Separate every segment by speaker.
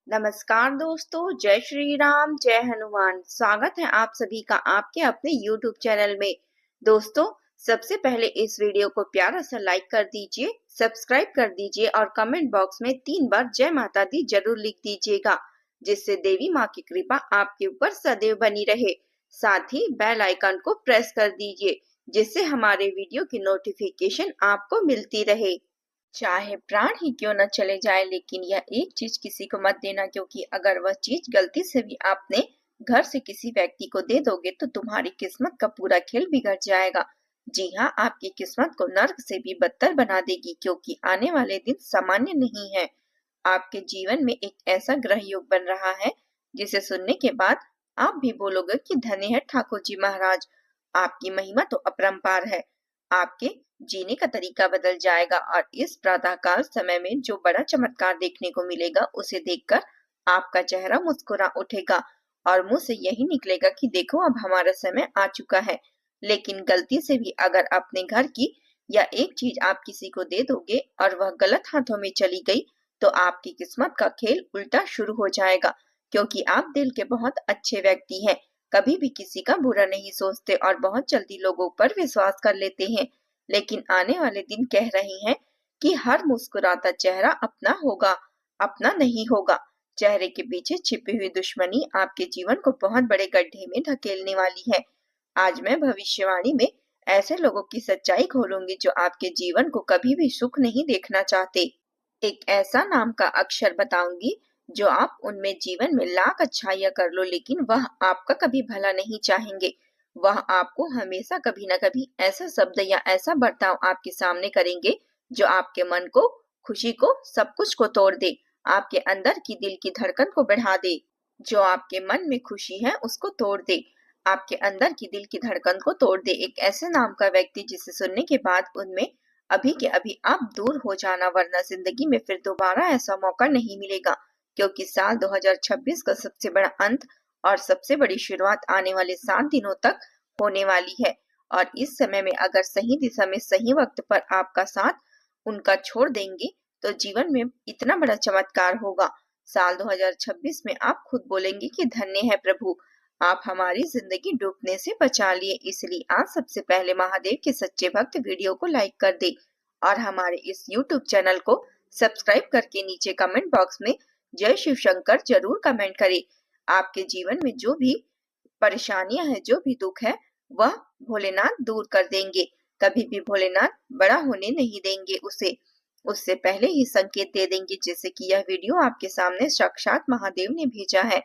Speaker 1: नमस्कार दोस्तों, जय श्री राम, जय हनुमान। स्वागत है आप सभी का आपके अपने YouTube चैनल में। दोस्तों, सबसे पहले इस वीडियो को प्यारा सा लाइक कर दीजिए, सब्सक्राइब कर दीजिए और कमेंट बॉक्स में 3 बार जय माता दी जरूर लिख दीजिएगा, जिससे देवी माँ की कृपा आपके ऊपर सदैव बनी रहे। साथ ही बेल आइकन को प्रेस कर दीजिए, जिससे हमारे वीडियो की नोटिफिकेशन आपको मिलती रहे। चाहे प्राण ही क्यों न चले जाए, लेकिन यह एक चीज किसी को मत देना, क्योंकि अगर वह चीज गलती से भी आपने घर से किसी व्यक्ति को दे दोगे तो तुम्हारी किस्मत का पूरा खेल बिगड़ जाएगा। जी हाँ, आपकी किस्मत को नर्क से भी बदतर बना देगी, क्योंकि आने वाले दिन सामान्य नहीं है। आपके जीवन में एक ऐसा ग्रह योग बन रहा है जिसे सुनने के बाद आप भी बोलोगे कि धन्य है ठाकुर जी महाराज, आपकी महिमा तो अपरंपार है। आपके जीने का तरीका बदल जाएगा और इस प्रातःकाल समय में जो बड़ा चमत्कार देखने को मिलेगा उसे देखकर आपका चेहरा मुस्कुरा उठेगा और मुंह से यही निकलेगा कि देखो अब हमारा समय आ चुका है। लेकिन गलती से भी अगर अपने घर की या एक चीज आप किसी को दे दोगे और वह गलत हाथों में चली गई तो आपकी किस्मत का खेल उल्टा शुरू हो जाएगा, क्योंकि आप दिल के बहुत अच्छे व्यक्ति हैं, कभी भी किसी का बुरा नहीं सोचते और बहुत जल्दी लोगों पर विश्वास कर लेते हैं। लेकिन आने वाले दिन कह रहे हैं कि हर मुस्कुराता चेहरा अपना होगा, अपना नहीं होगा। चेहरे के पीछे छिपी हुई दुश्मनी आपके जीवन को बहुत बड़े गड्ढे में धकेलने वाली है। आज मैं भविष्यवाणी में ऐसे लोगों की सच्चाई खोलूंगी जो आपके जीवन को कभी भी सुख नहीं देखना चाहते। एक ऐसा नाम का अक्षर बताऊंगी जो आप उनमें जीवन में लाख अच्छाइयां कर लो, लेकिन वह आपका कभी भला नहीं चाहेंगे। वह आपको हमेशा कभी न कभी ऐसा शब्द या ऐसा बर्ताव आपके सामने करेंगे जो आपके मन को, खुशी को, सब कुछ को तोड़ दे, आपके अंदर की दिल की धड़कन को बढ़ा दे। जो आपके मन में खुशी है उसको तोड़ दे, आपके अंदर की दिल की धड़कन को तोड़ दे। एक ऐसे नाम का व्यक्ति जिसे सुनने के बाद उनमें अभी के अभी आप दूर हो जाना, वरना जिंदगी में फिर दोबारा ऐसा मौका नहीं मिलेगा, क्योंकि साल 2026 का सबसे बड़ा अंत और सबसे बड़ी शुरुआत आने वाले 7 दिनों तक होने वाली है। और इस समय में अगर सही दिशा में सही वक्त पर आपका साथ उनका छोड़ देंगे तो जीवन में इतना बड़ा चमत्कार होगा। साल 2026 में आप खुद बोलेंगे कि धन्य है प्रभु, आप हमारी जिंदगी डूबने से बचा लिए। इसलिए आज सबसे पहले महादेव के सच्चे भक्त वीडियो को लाइक कर दे और हमारे इस YouTube चैनल को सब्सक्राइब करके नीचे कमेंट बॉक्स में जय शिव शंकर जरूर कमेंट करें। आपके जीवन में जो भी परेशानियां हैं, जो भी दुख है, वह भोलेनाथ दूर कर देंगे। कभी भी भोलेनाथ बड़ा होने नहीं देंगे उसे, उससे पहले ही संकेत दे देंगे, जैसे कि यह वीडियो आपके सामने साक्षात महादेव ने भेजा है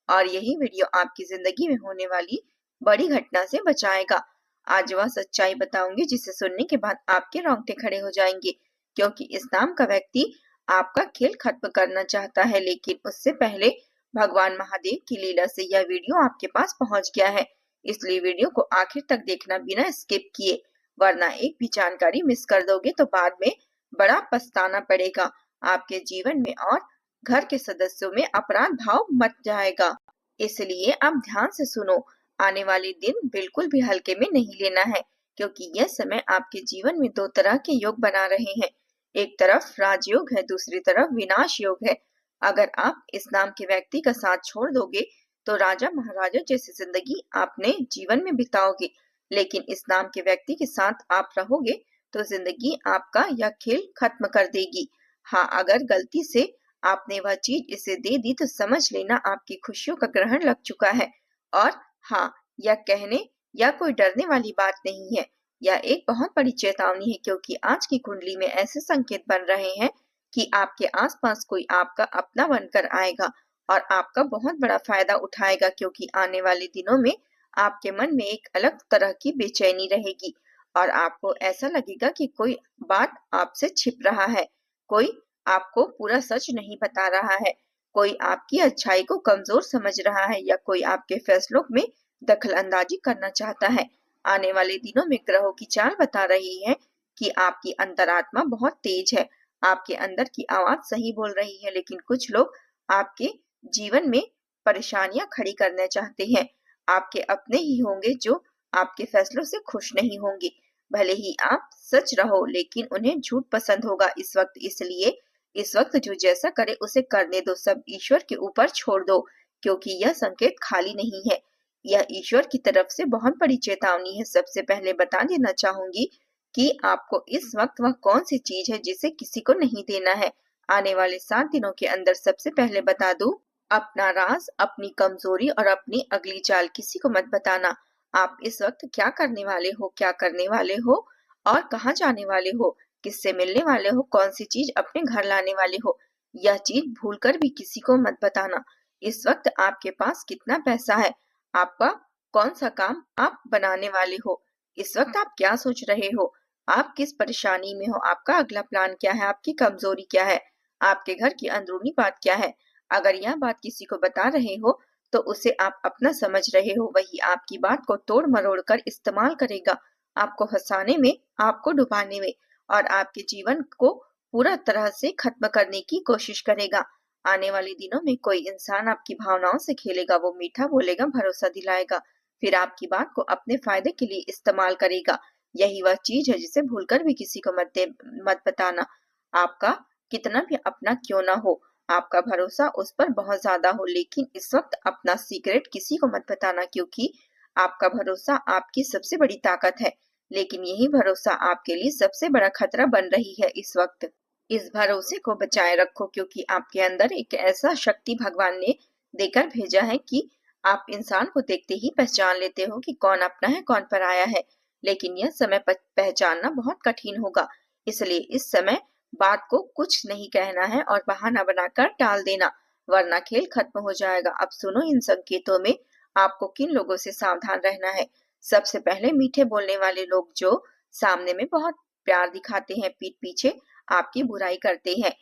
Speaker 1: और यही वीडियो आपकी जिंदगी में होने वाली बड़ी घटना से बचाएगा। आज वह सच्चाई बताऊंगी जिसे सुनने के बाद आपके रोंगटे खड़े हो जाएंगे, क्योंकि इस नाम का व्यक्ति आपका खेल खत्म करना चाहता है, लेकिन उससे पहले भगवान महादेव की लीला से यह वीडियो आपके पास पहुंच गया है। इसलिए वीडियो को आखिर तक देखना बिना स्किप किए, वरना एक भी जानकारी मिस कर दोगे तो बाद में बड़ा पछताना पड़ेगा आपके जीवन में और घर के सदस्यों में अपराध भाव मच जाएगा। इसलिए अब ध्यान से सुनो, आने वाले दिन बिल्कुल भी हल्के में नहीं लेना है, क्योंकि यह समय आपके जीवन में 2 तरह के योग बना रहे हैं। एक तरफ राजयोग है, दूसरी तरफ विनाश योग है। अगर आप इस नाम के व्यक्ति का साथ छोड़ दोगे तो राजा महाराजा जैसी जिंदगी आपने जीवन में बिताओगे, लेकिन इस नाम के व्यक्ति के साथ आप रहोगे तो जिंदगी आपका यह खेल खत्म कर देगी। हाँ, अगर गलती से आपने वह चीज इसे दे दी तो समझ लेना आपकी खुशियों का ग्रहण लग चुका है। और हाँ, यह कहने या कोई डरने वाली बात नहीं है, यह एक बहुत बड़ी चेतावनी है, क्योंकि आज की कुंडली में ऐसे संकेत बन रहे हैं कि आपके आसपास कोई आपका अपना बनकर आएगा और आपका बहुत बड़ा फायदा उठाएगा, क्योंकि आने वाले दिनों में आपके मन में एक अलग तरह की बेचैनी रहेगी और आपको ऐसा लगेगा कि कोई बात आपसे छिप रहा है, कोई आपको पूरा सच नहीं बता रहा है, कोई आपकी अच्छाई को कमजोर समझ रहा है या कोई आपके फैसलों में दखल अंदाजी करना चाहता है। आने वाले दिनों में ग्रहों की चाल बता रही है कि आपकी अंतरात्मा बहुत तेज है, आपके अंदर की आवाज सही बोल रही है, लेकिन कुछ लोग आपके जीवन में परेशानियां खड़ी करना चाहते हैं। आपके अपने ही होंगे जो आपके फैसलों से खुश नहीं होंगे। भले ही आप सच रहो, लेकिन उन्हें झूठ पसंद होगा इस वक्त, इसलिए इस वक्त जो जैसा करे उसे करने दो, सब ईश्वर के ऊपर छोड़ दो, क्योंकि यह संकेत खाली नहीं है। यह ईश्वर की तरफ से बहुत बड़ी चेतावनी है। सबसे पहले बता देना चाहूंगी कि आपको इस वक्त वह कौन सी चीज है जिसे किसी को नहीं देना है। आने वाले 7 दिनों के अंदर सबसे पहले बता दूं, अपना राज, अपनी कमजोरी और अपनी अगली चाल किसी को मत बताना। आप इस वक्त क्या करने वाले हो, क्या करने वाले हो और कहाँ जाने वाले हो, किससे मिलने वाले हो, कौन सी चीज अपने घर लाने वाले हो, यह चीज भूलकर भी किसी को मत बताना। इस वक्त आपके पास कितना पैसा है, आपका कौन सा काम आप बनाने वाले हो, इस वक्त आप क्या सोच रहे हो, आप किस परेशानी में हो, आपका अगला प्लान क्या है, आपकी कमजोरी क्या है, आपके घर की अंदरूनी बात क्या है। अगर यह बात किसी को बता रहे हो तो उसे आप अपना समझ रहे हो, वही आपकी बात को तोड़ मरोड़ कर इस्तेमाल करेगा, आपको हंसाने में, आपको डुबाने में और आपके जीवन को पूरा तरह से खत्म करने की कोशिश करेगा। आने वाले दिनों में कोई इंसान आपकी भावनाओं से खेलेगा, वो मीठा बोलेगा, भरोसा दिलाएगा, फिर आपकी बात को अपने फायदे के लिए इस्तेमाल करेगा। यही वह चीज है जिसे भूलकर भी किसी को मत बताना। आपका कितना भी अपना क्यों ना हो, आपका भरोसा उस पर बहुत ज्यादा हो, लेकिन इस वक्त अपना सीक्रेट किसी को मत बताना, क्योंकि आपका भरोसा आपकी सबसे बड़ी ताकत है, लेकिन यही भरोसा आपके लिए सबसे बड़ा खतरा बन रही है इस वक्त। इस भरोसे को बचाए रखो, क्योंकि आपके अंदर एक ऐसा शक्ति भगवान ने देकर भेजा है कि आप इंसान को देखते ही पहचान लेते हो कि कौन अपना है, कौन पराया है। लेकिन यह समय पहचानना बहुत कठिन होगा, इसलिए इस समय बात को कुछ नहीं कहना है और बहाना बनाकर टाल देना, वरना खेल खत्म हो जाएगा। अब सुनो इन संकेतों में आपको किन लोगों से सावधान रहना है। सबसे पहले मीठे बोलने वाले लोग, जो सामने में बहुत प्यार दिखाते हैं, पीठ पीछे आपकी बुराई करते हैं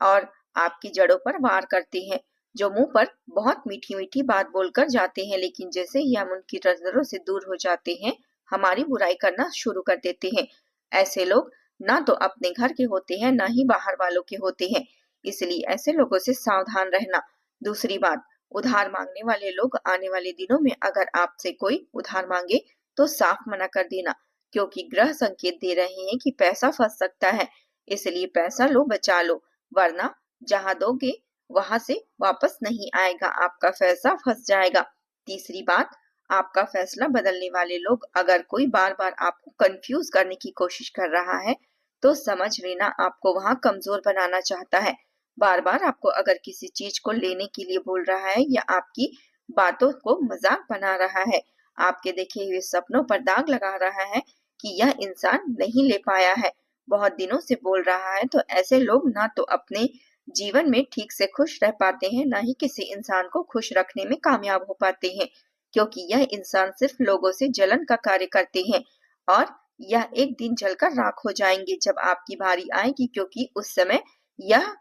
Speaker 1: और आपकी जड़ों पर वार करते हैं, जो मुंह पर बहुत मीठी मीठी बात बोलकर जाते हैं, लेकिन जैसे ही हम उनकी नजरों से दूर हो जाते हैं, हमारी बुराई करना शुरू कर देते हैं। ऐसे लोग ना तो अपने घर के होते हैं, ना ही बाहर वालों के होते हैं, इसलिए ऐसे लोगों से सावधान रहना। दूसरी बात, उधार मांगने वाले लोग, आने वाले दिनों में अगर आपसे कोई उधार मांगे तो साफ मना कर देना, क्योंकि ग्रह संकेत दे रहे हैं कि पैसा फंस सकता है, इसलिए पैसा लो, बचा लो, वरना जहां दोगे वहां से वापस नहीं आएगा, आपका पैसा फंस जाएगा। तीसरी बात, आपका फैसला बदलने वाले लोग, अगर कोई बार बार आपको कंफ्यूज करने की कोशिश कर रहा है तो समझ लेना आपको वहां कमजोर बनाना चाहता है। बार बार आपको अगर किसी चीज को लेने के लिए बोल रहा है या आपकी बातों को मजाक बना रहा है, आपके देखे हुए सपनों पर दाग लगा रहा है कि यह इंसान नहीं ले पाया है, बहुत दिनों से बोल रहा है, तो ऐसे लोग ना तो अपने जीवन में ठीक से खुश रह पाते हैं, ना ही किसी इंसान को खुश रखने में कामयाब हो पाते हैं, क्योंकि यह इंसान सिर्फ लोगों से जलन का कार्य करते हैं और यह एक दिन जलकर राख हो जाएंगे जब आपकी बारी आएगी, क्योंकि उस समय यह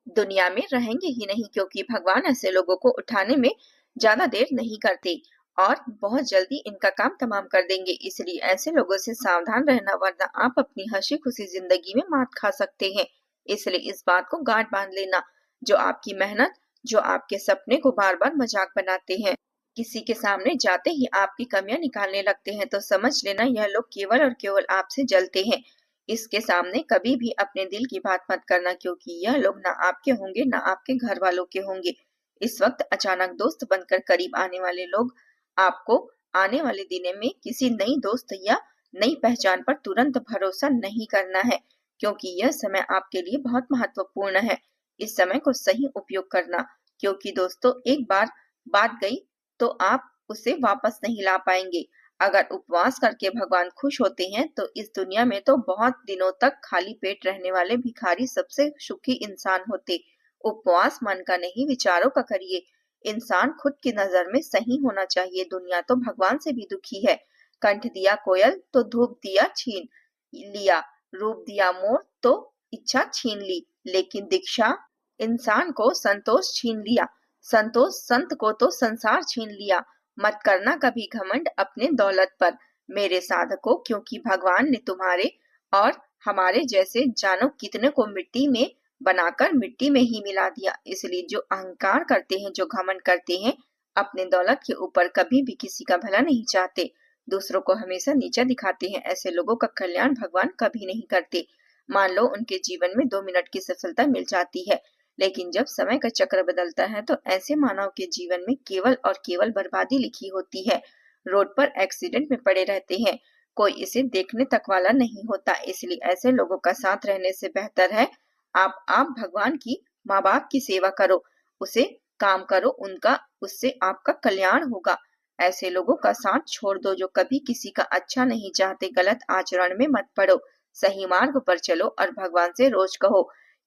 Speaker 1: दुनिया में रहेंगे ही नहीं, क्योंकि भगवान ऐसे लोगों को उठाने में ज्यादा देर नहीं करते और बहुत जल्दी इनका काम तमाम कर देंगे। इसलिए ऐसे लोगों से सावधान रहना, वरना आप अपनी हंसी खुशी जिंदगी में मात खा सकते हैं। इसलिए इस बात को गांठ बांध लेना, जो आपकी मेहनत, जो आपके सपने को बार बार मजाक बनाते हैं, किसी के सामने जाते ही आपकी कमियां निकालने लगते हैं, तो समझ लेना यह लोग केवल और केवल आपसे जलते हैं। इसके सामने कभी भी अपने दिल की बात मत करना, क्योंकि यह लोग ना आपके होंगे ना आपके घर वालों के होंगे। इस वक्त अचानक दोस्त बनकर करीब आने वाले लोग, आपको आने वाले दिनों में किसी नई दोस्त या नई पहचान पर तुरंत भरोसा नहीं करना है, क्योंकि यह समय आपके लिए बहुत महत्वपूर्ण है। इस समय को सही उपयोग करना, क्योंकि दोस्तों एक बार बात गई तो आप उसे वापस नहीं ला पाएंगे। अगर उपवास करके भगवान खुश होते हैं तो इस दुनिया में तो बहुत दिनों तक खाली पेट रहने वाले भिखारी सबसे सुखी इंसान होते। उपवास मन का नहीं, विचारों का करिए। इंसान खुद की नजर में सही होना चाहिए, दुनिया तो भगवान से भी दुखी है। कंठ दिया कोयल तो धूप दिया छीन लिया, रूप दिया मोर तो इच्छा छीन ली, लेकिन दीक्षा इंसान को संतोष छीन लिया, संतोष संत को तो संसार छीन लिया। मत करना कभी घमंड अपने दौलत पर मेरे साधकों, क्योंकि भगवान ने तुम्हारे और हमारे जैसे जानो कितने को मिट्टी में बनाकर मिट्टी में ही मिला दिया। इसलिए जो अहंकार करते हैं, जो घमंड करते हैं, अपने दौलत के ऊपर कभी भी किसी का भला नहीं चाहते, दूसरों को हमेशा नीचा दिखाते हैं, ऐसे लोगों का कल्याण भगवान कभी नहीं करते। मान लो उनके जीवन में 2 मिनट की सफलता मिल जाती है, लेकिन जब समय का चक्र बदलता है तो ऐसे मानव के जीवन में केवल और केवल बर्बादी लिखी होती है। रोड पर एक्सीडेंट में पड़े रहते हैं, कोई इसे देखने तक वाला नहीं होता। इसलिए ऐसे लोगों का साथ रहने से बेहतर है आप भगवान की, माँ बाप की सेवा करो, उसे काम करो, उनका उससे आपका कल्याण होगा। ऐसे लोगों का साथ छोड़ दो जो कभी किसी का अच्छा नहीं चाहते। गलत आचरण में मत पड़ो, सही मार्ग पर चलो और भगवान से रोज कहो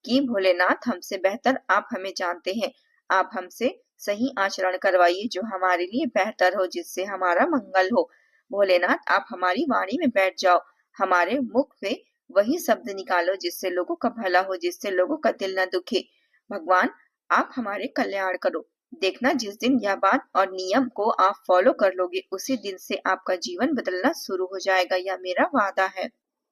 Speaker 1: कि भोलेनाथ, हमसे बेहतर आप हमें जानते हैं, आप हमसे सही आचरण करवाइए जो हमारे लिए बेहतर हो, जिससे हमारा मंगल हो। भोलेनाथ, आप हमारी वाणी में बैठ जाओ, हमारे मुख से वही शब्द निकालो जिससे लोगों का भला हो, जिससे लोगों का दिल न दुखे। भगवान, आप हमारे कल्याण करो। देखना, जिस दिन यह बात और नियम को आप फॉलो कर लोगे, उसी दिन से आपका जीवन बदलना शुरू हो जाएगा। यह मेरा वादा है।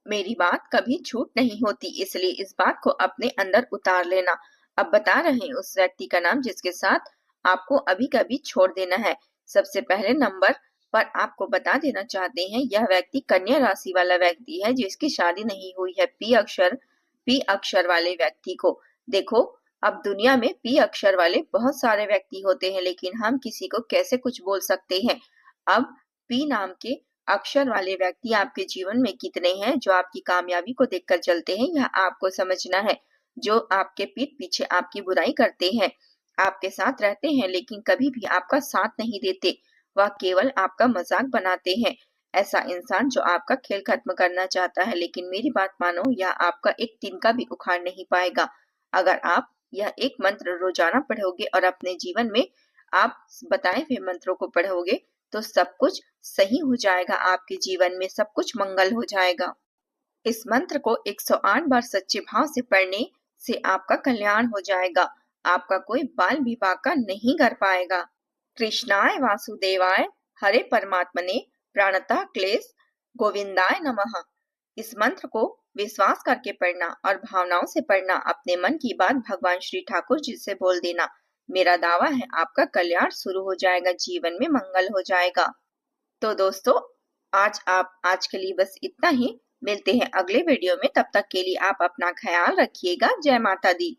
Speaker 1: मेरी बात कभी झूठ नहीं होती, इसलिए इस बात को अपने अंदर उतार लेना। अब बता रहे हैं उस व्यक्ति का नाम जिसके साथ आपको अभी कभी छोड़ देना है। सबसे पहले नंबर पर आपको बता देना चाहते हैं, यह व्यक्ति कन्या राशि वाला व्यक्ति है जिसकी शादी नहीं हुई है। पी अक्षर वाले व्यक्ति को देखो, अब दुनिया में पी अक्षर वाले बहुत सारे व्यक्ति होते हैं, लेकिन हम किसी को कैसे कुछ बोल सकते हैं। अब पी नाम के अक्षर वाले व्यक्ति आपके जीवन में कितने हैं जो आपकी कामयाबी को देखकर चलते हैं, यह आपको समझना है। जो आपके पीठ पीछे आपकी बुराई करते हैं, आपके साथ रहते हैं लेकिन कभी भी आपका साथ नहीं देते, वह केवल आपका मजाक बनाते हैं। ऐसा इंसान जो आपका खेल खत्म करना चाहता है, लेकिन मेरी बात मानो, यह आपका एक तिनका भी उखाड़ नहीं पाएगा। अगर आप यह एक मंत्र रोजाना पढ़ोगे और अपने जीवन में आप बताए हुए मंत्रों को पढ़ोगे तो सब कुछ सही हो जाएगा, आपके जीवन में सब कुछ मंगल हो जाएगा। इस मंत्र को 108 बार सच्चे भाव से पढ़ने से आपका कल्याण हो जाएगा, आपका कोई बाल विवाह का नहीं कर पाएगा। कृष्णाय वासुदेवाय हरे परमात्मने प्रणतः क्लेश गोविंदाय नमः। इस मंत्र को विश्वास करके पढ़ना और भावनाओं से पढ़ना। अपने मन की बात भगवान श्री ठाकुर जी से बोल देना। मेरा दावा है आपका कल्याण शुरू हो जाएगा, जीवन में मंगल हो जाएगा। तो दोस्तों, आज के लिए बस इतना ही। मिलते हैं अगले वीडियो में, तब तक के लिए आप अपना ख्याल रखिएगा। जय माता दी।